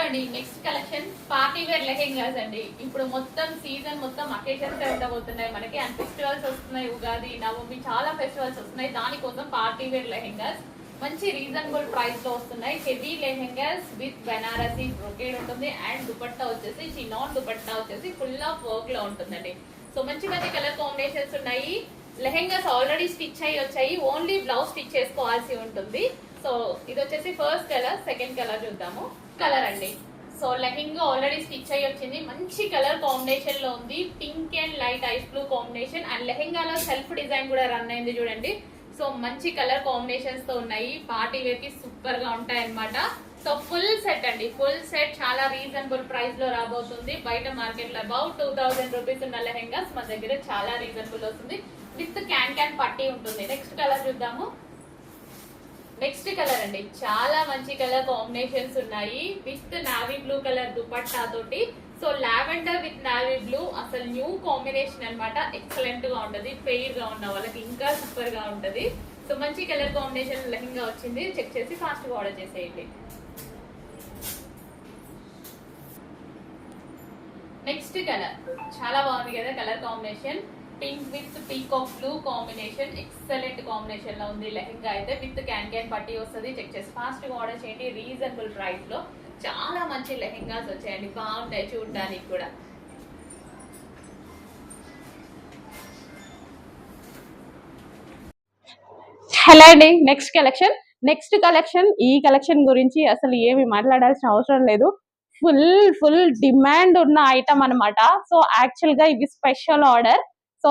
అండి next collection party wear lehengas అండి. ఇప్పుడు మొత్తం సీజన్ మొత్తం అకేషన్స్ ఉండబోతున్నాయి మనకి. అండ్ ఫెస్టివల్స్ వస్తున్నాయి, ఉగాది, నవమి, చాలా ఫెస్టివల్స్ వస్తున్నాయి. దానికోసం పార్టీ వేర్ లెహెంగాస్ మంచి రీజనబుల్ ప్రైస్ లో వస్తున్నాయి. Heavy lehengas with Banarasi brocade ఉంటుంది. అండ్ దుపట్టా వచ్చేసి చినాన్ దుపట్టా వచ్చేసి ఫుల్ ఆఫ్ వర్క్ లో ఉంటుందండి. సో మంచి మంచి కలర్ కాంబినేషన్స్ ఉన్నాయి. లెహెంగాస్ ఆల్రెడీ స్టిచ్ అయ్యి వచ్చాయి, ఓన్లీ బ్లౌజ్ స్టిచ్ చేసుకోవాల్సి ఉంటుంది. సో ఇది వచ్చేసి ఫస్ట్ కలర్. సెకండ్ కలర్ చూద్దాము. కలర్ అండి. సో లెహెంగా ఆల్రెడీ స్టిచ్ అయ్యి వచ్చింది. మంచి కలర్ కాంబినేషన్ లో ఉంది. Pink and light ice blue combination. And లెహెంగాలో సెల్ఫ్ డిజైన్ కూడా రన్ అయింది చూడండి. సో మంచి కలర్ కాంబినేషన్స్ తో ఉన్నాయి. పార్టీ వేర్ కి సూపర్ గా ఉంటాయి అనమాట. సో ఫుల్ సెట్ అండి. ఫుల్ సెట్ చాలా రీజనబుల్ ప్రైస్ లో రాబోతుంది. బయట మార్కెట్ లో అబౌట్ 2000 రూపీస్ ఉన్న లెహెంగాస్ మన దగ్గర చాలా రీజనబుల్ వస్తుంది. విత్ క్యాన్ పట్టీ ఉంటుంది. నెక్స్ట్ కలర్ చూద్దాము. నెక్స్ట్ కలర్ అండి. చాలా మంచి కలర్ కాంబినేషన్స్ ఉన్నాయి. With navy blue colour dupatta తోటి. So lavender with navy blue అసలు న్యూ కాంబినేషన్ అనమాట. ఎక్సలెంట్ గా ఉంటది. ఫెయిర్ గా ఉన్న వాళ్ళకి ఇంకా సూపర్ గా ఉంటది. సో మంచి కలర్ కాంబినేషన్ లెహంగా వచ్చింది. చెక్ చేసి ఫాస్ట్ గా ఆర్డర్ చేసేయండి. నెక్స్ట్ కలర్ చాలా బాగుంది కదా colour combination. Pink with peacock blue combination. Excellent combination లో ఉంది. లెహంగా అయితే విత్ క్యాన్ పట్టీ వస్తుంది. చెక్ చేసి ఫాస్ట్ గా ఆర్డర్ చేయండి. రీజనబుల్ ప్రైస్ లో చాలా మంచి లెహంగాస్ వచ్చాయండి. బాగుంటాయి చూడడానికి కూడా. హలో అండి. నెక్స్ట్ కలెక్షన్ ఈ కలెక్షన్ గురించి అసలు ఏమి మాట్లాడాల్సిన అవసరం లేదు. ఫుల్ డిమాండ్ ఉన్న ఐటమ్ అనమాట. సో యాక్చువల్ గా ఇది స్పెషల్ ఆర్డర్. సో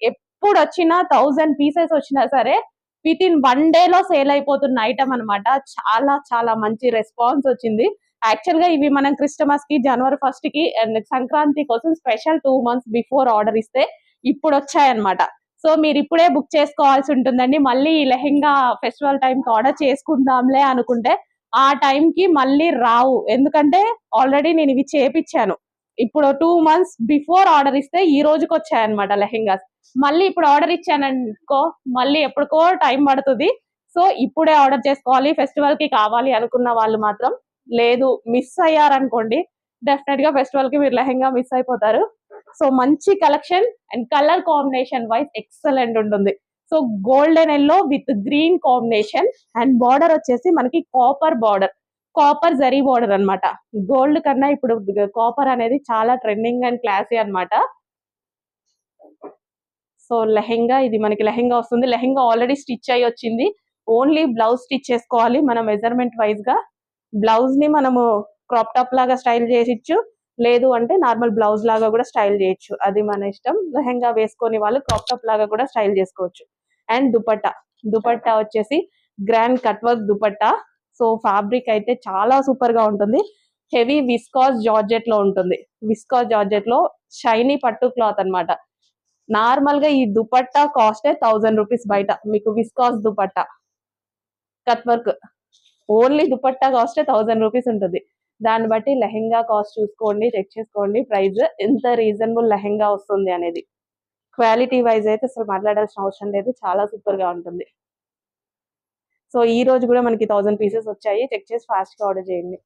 ఎప్పుడు వచ్చినా 1000 పీసెస్ వచ్చినా సరే విత్ ఇన్ 1 డే లో సేల్ అయిపోతున్న ఐటమ్ అనమాట. చాలా చాలా మంచి రెస్పాన్స్ వచ్చింది. యాక్చువల్ గా ఇవి మనం క్రిస్టమస్ కి, జనవరి 1 కి అండ్ సంక్రాంతి కోసం స్పెషల్ 2 months బిఫోర్ ఆర్డర్ ఇస్తే ఇప్పుడు వచ్చాయన్నమాట. సో మీరు ఇప్పుడే బుక్ చేసుకోవాల్సి ఉంటుందండి. మళ్ళీ ఈ లెహెంగా ఫెస్టివల్ టైంకి ఆర్డర్ చేసుకుందాంలే అనుకుంటే ఆ టైంకి మళ్ళీ రావు. ఎందుకంటే ఆల్రెడీ నేను ఇవి చేపించాను. ఇప్పుడు 2 months బిఫోర్ ఆర్డర్ ఇస్తే ఈ రోజుకి వచ్చాయన్నమాట లెహెంగాస్. మళ్ళీ ఇప్పుడు ఆర్డర్ ఇచ్చాననుకో మళ్ళీ ఎప్పటికో టైం పడుతుంది. సో ఇప్పుడే ఆర్డర్ చేసుకోవాలి. ఫెస్టివల్ కి కావాలి అనుకున్న వాళ్ళు మాత్రం. లేదు మిస్ అయ్యారనుకోండి, డెఫినెట్ గా ఫెస్టివల్ కి మీరు లెహెంగా మిస్ అయిపోతారు. సో మంచి collection and colour combination wise excellent ఉంటుంది. So golden yellow with green combination and border వచ్చేసి మనకి కాపర్ జరీ బార్డర్ అనమాట. గోల్డ్ కన్నా ఇప్పుడు కాపర్ అనేది చాలా ట్రెండింగ్ అండ్ క్లాసీ అనమాట. సో లెహెంగా ఇది మనకి లెహెంగా వస్తుంది. లెహెంగా ఆల్రెడీ స్టిచ్ అయ్యి వచ్చింది. ఓన్లీ బ్లౌజ్ స్టిచ్ చేసుకోవాలి. మన మెజర్మెంట్ వైజ్ గా బ్లౌజ్ ని మనము క్రాప్ టాప్ లాగా స్టైల్ చేసిచ్చు, లేదు అంటే నార్మల్ బ్లౌజ్ లాగా కూడా స్టైల్ చేయొచ్చు. అది మన ఇష్టం. లెహెంగా వేసుకొని వాళ్ళు క్రాప్ టాప్ లాగా కూడా స్టైల్ చేసుకోవచ్చు. అండ్ దుపట్టా వచ్చేసి grand cut work dupatta. So fabric అయితే చాలా సూపర్ గా ఉంటుంది. హెవీ విస్కాస్ జార్జెట్ లో ఉంటుంది. విస్కాస్ జార్జెట్ లో షైనీ పట్టు క్లాత్ అనమాట. నార్మల్ గా ఈ దుపట్టా కాస్ట్ 1000 రూపీస్ బయట. మీకు viscous dupatta cut work only dupatta cost 1000 rupees ఉంటుంది. దాన్ని బట్టి లెహెంగా కాస్ట్ చూసుకోండి, చెక్ చేసుకోండి ప్రైస్ ఎంత రీజనబుల్ లెహెంగా వస్తుంది అనేది. క్వాలిటీ వైజ్ అయితే అసలు మాట్లాడాల్సిన అవసరం లేదు. చాలా సూపర్ గా ఉంటుంది. సో ఈ రోజు కూడా మనకి 1000 పీసెస్ వచ్చాయి. చెక్ చేసి ఫాస్ట్ గా ఆర్డర్ చేయండి.